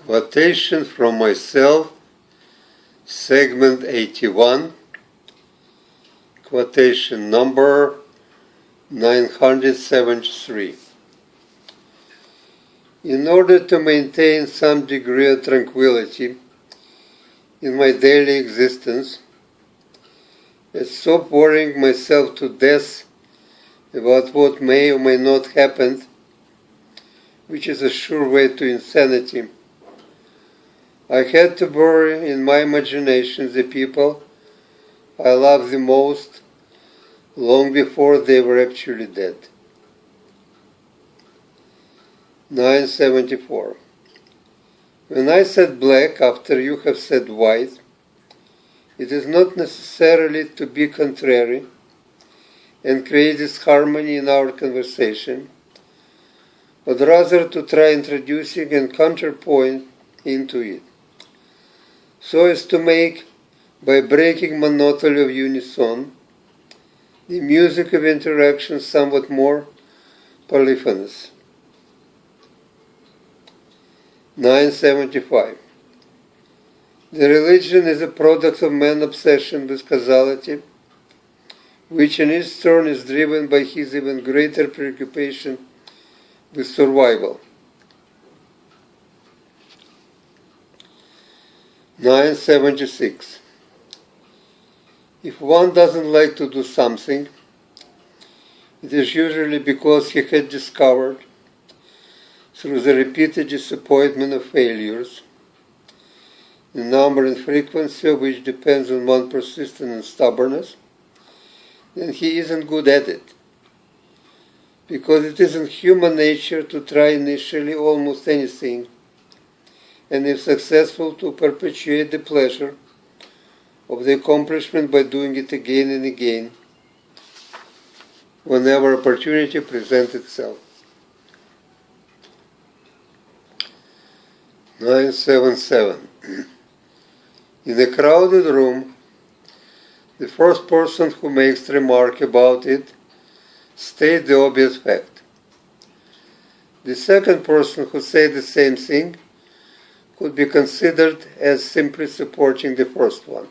Quotation from myself, segment 81, quotation number 973. In order to maintain some degree of tranquility in my daily existence, I stop worrying myself to death about what may or may not happen, which is a sure way to insanity. I had to bury in my imagination the people I love the most long before they were actually dead. 974. When I said black after you have said white, it is not necessarily to be contrary and create disharmony in our conversation, but rather to try introducing a counterpoint into it, so as to make, by breaking monotony of unison, the music of interaction somewhat more polyphonous. 975. The religion is a product of man's obsession with causality, which in its turn is driven by his even greater preoccupation with survival. 976. If one doesn't like to do something, it is usually because he had discovered, through the repeated disappointment of failures, the number and frequency of which depends on one's persistence and stubbornness, then he isn't good at it. Because it isn't human nature to try initially almost anything, and if successful, to perpetuate the pleasure of the accomplishment by doing it again and again, whenever opportunity presents itself. 977. In a crowded room, the first person who makes remark about it states the obvious fact. The second person who says the same thing could be considered as simply supporting the first one.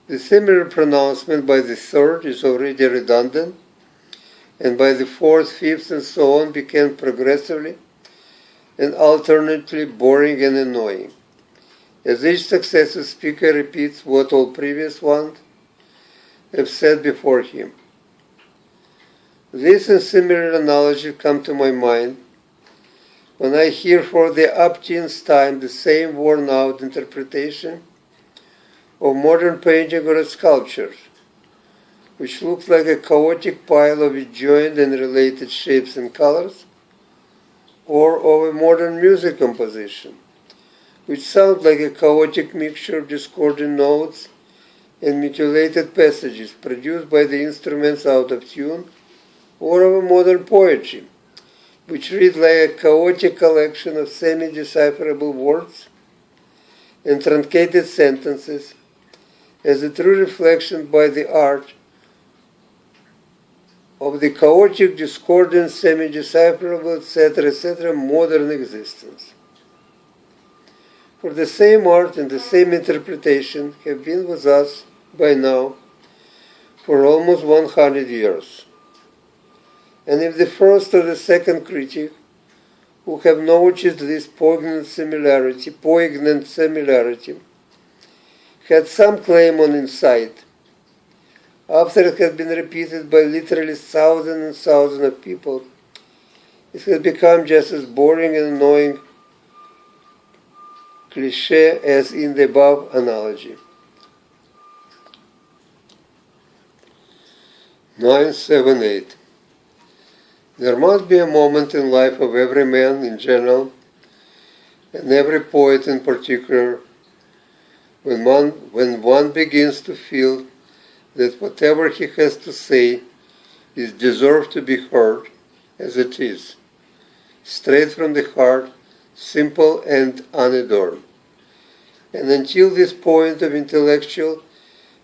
The similar pronouncement by the third is already redundant, and by the fourth, fifth, and so on became progressively and alternately boring and annoying, as each successive speaker repeats what all previous ones have said before him. This and similar analogies come to my mind when I hear for the umpteenth time the same worn-out interpretation of modern painting or sculpture, which looks like a chaotic pile of adjoined and related shapes and colors, or of a modern music composition, which sounds like a chaotic mixture of discordant notes and mutilated passages produced by the instruments out of tune, or of a modern poetry, which reads like a chaotic collection of semi-decipherable words and truncated sentences, as a true reflection by the art of the chaotic, discordant, semi-decipherable, etc., modern existence. For the same art and the same interpretation have been with us by now for almost 100 years. And if the first or the second critic who have noticed this poignant similarity had some claim on insight, after it had been repeated by literally thousands and thousands of people, it had become just as boring and annoying cliché as in the above analogy. 978. There must be a moment in life of every man in general, and every poet in particular, when one begins to feel that whatever he has to say is deserved to be heard as it is, straight from the heart, simple and unadorned. And until this point of intellectual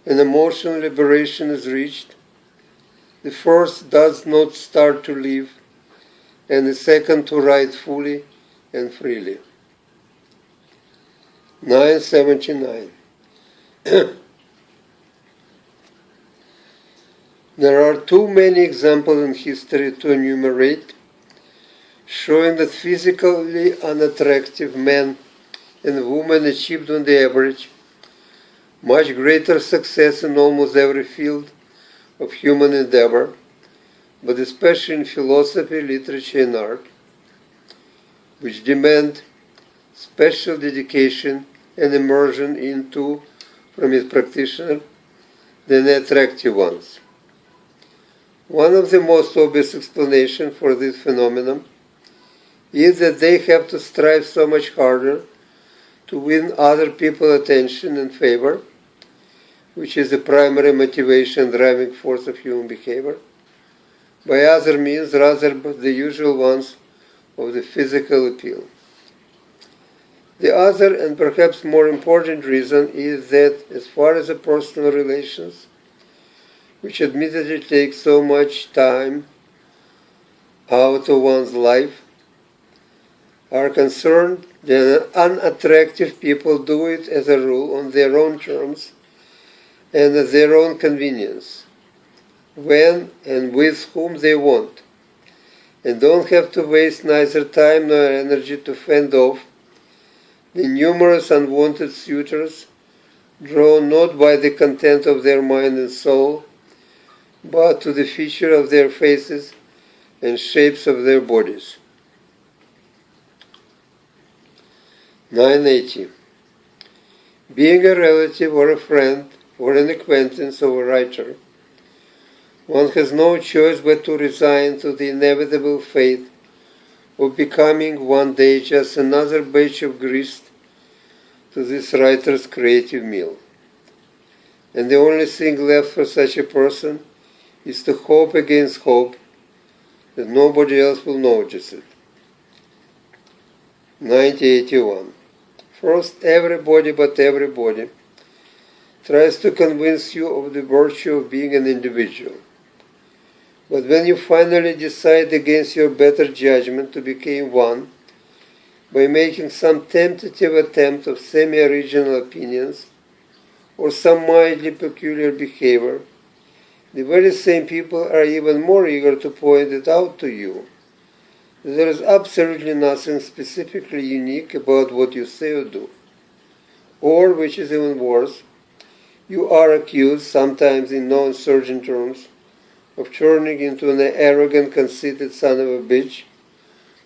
and emotional liberation is reached, the first does not start to live, and the second to write fully and freely. 979. There are too many examples in history to enumerate, showing that physically unattractive men and women achieved on the average much greater success in almost every field of human endeavor, but especially in philosophy, literature, and art, which demand special dedication and immersion into, from its practitioner, than attractive ones. One of the most obvious explanations for this phenomenon is that they have to strive so much harder to win other people's attention and favor, which is the primary motivation and driving force of human behavior, by other means rather than the usual ones of the physical appeal. The other and perhaps more important reason is that as far as the personal relations, which admittedly take so much time out of one's life, are concerned, then unattractive people do it as a rule on their own terms and at their own convenience, when and with whom they want, and don't have to waste neither time nor energy to fend off the numerous unwanted suitors drawn not by the content of their mind and soul, but to the feature of their faces and shapes of their bodies. 980. Being a relative or a friend or an acquaintance of a writer, one has no choice but to resign to the inevitable fate of becoming one day just another batch of grease to this writer's creative meal. And the only thing left for such a person is to hope against hope that nobody else will notice it. 981. First, everybody but everybody tries to convince you of the virtue of being an individual. But when you finally decide against your better judgment to become one, by making some tentative attempt of semi-original opinions or some mildly peculiar behavior, the very same people are even more eager to point it out to you. There is absolutely nothing specifically unique about what you say or do. Or, which is even worse, you are accused, sometimes in no uncertain terms, of turning into an arrogant, conceited son of a bitch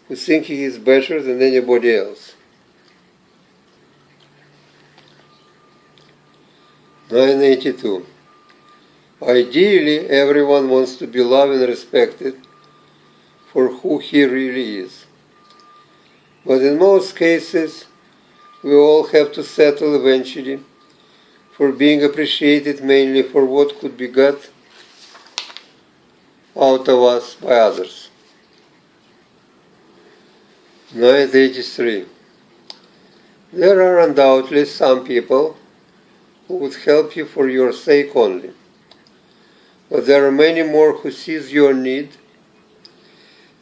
who thinks he is better than anybody else. 982. Ideally, everyone wants to be loved and respected for who he really is. But in most cases, we all have to settle eventually for being appreciated mainly for what could be got out of us by others. 983. There are undoubtedly some people who would help you for your sake only, but there are many more who seize your need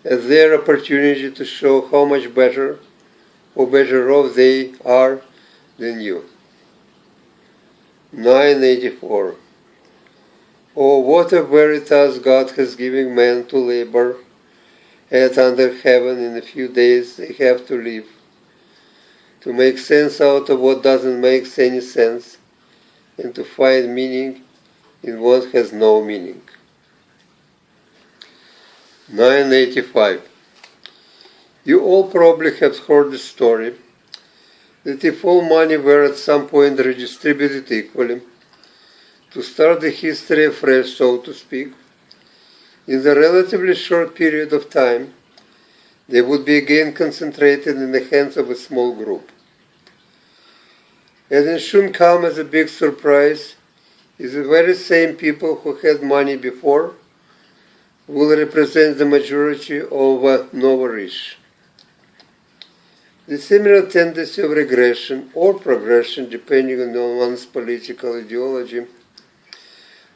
as their opportunity to show how much better or better off they are than you. 984. Oh, what a veritas God has given man to labor at under heaven in the few days they have to live, to make sense out of what doesn't make any sense, and to find meaning in what has no meaning. 985. You all probably have heard the story that if all money were at some point redistributed equally, to start the history afresh, so to speak, in the relatively short period of time, they would be again concentrated in the hands of a small group. And it shouldn't come as a big surprise if the very same people who had money before will represent the majority of nourish. The similar tendency of regression or progression, depending on one's political ideology,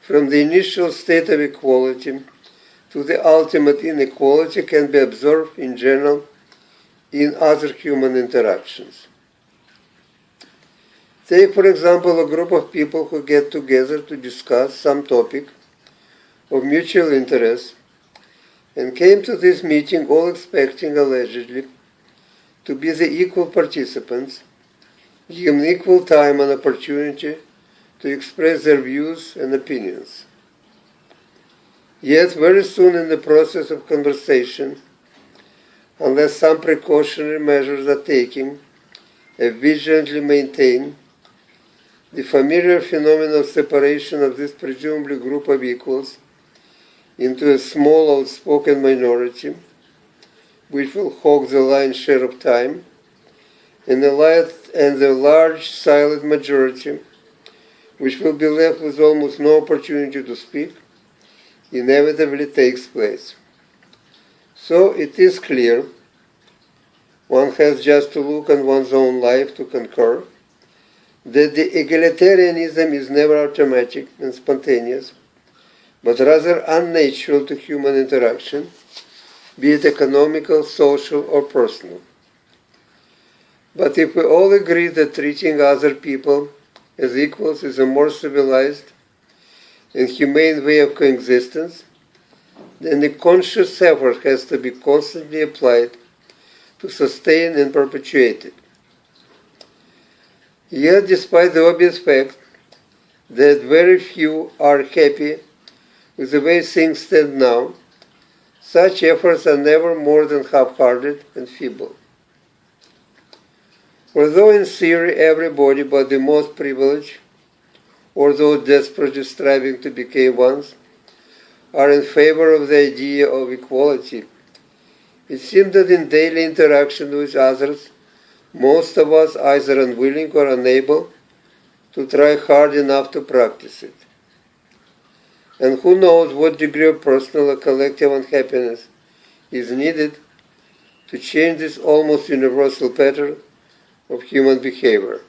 from the initial state of equality to the ultimate inequality can be observed in general in other human interactions. Take, for example, a group of people who get together to discuss some topic of mutual interest and came to this meeting all expecting, allegedly, to be the equal participants, given equal time and opportunity to express their views and opinions. Yet, very soon in the process of conversation, unless some precautionary measures are taken and vigilantly maintained, the familiar phenomenon of separation of this presumably group of equals into a small outspoken minority, which will hog the lion's share of time, and the large silent majority, which will be left with almost no opportunity to speak, inevitably takes place. So it is clear, one has just to look at one's own life to concur, that the egalitarianism is never automatic and spontaneous, but rather unnatural to human interaction, be it economical, social, or personal. But if we all agree that treating other people as equals is a more civilized and humane way of coexistence, then a conscious effort has to be constantly applied to sustain and perpetuate it. Yet, despite the obvious fact that very few are happy with the way things stand now, such efforts are never more than half-hearted and feeble. Although in theory everybody but the most privileged, or those desperately striving to become ones, are in favor of the idea of equality, it seems that in daily interaction with others, most of us are either unwilling or unable to try hard enough to practice it. And who knows what degree of personal or collective unhappiness is needed to change this almost universal pattern of human behavior.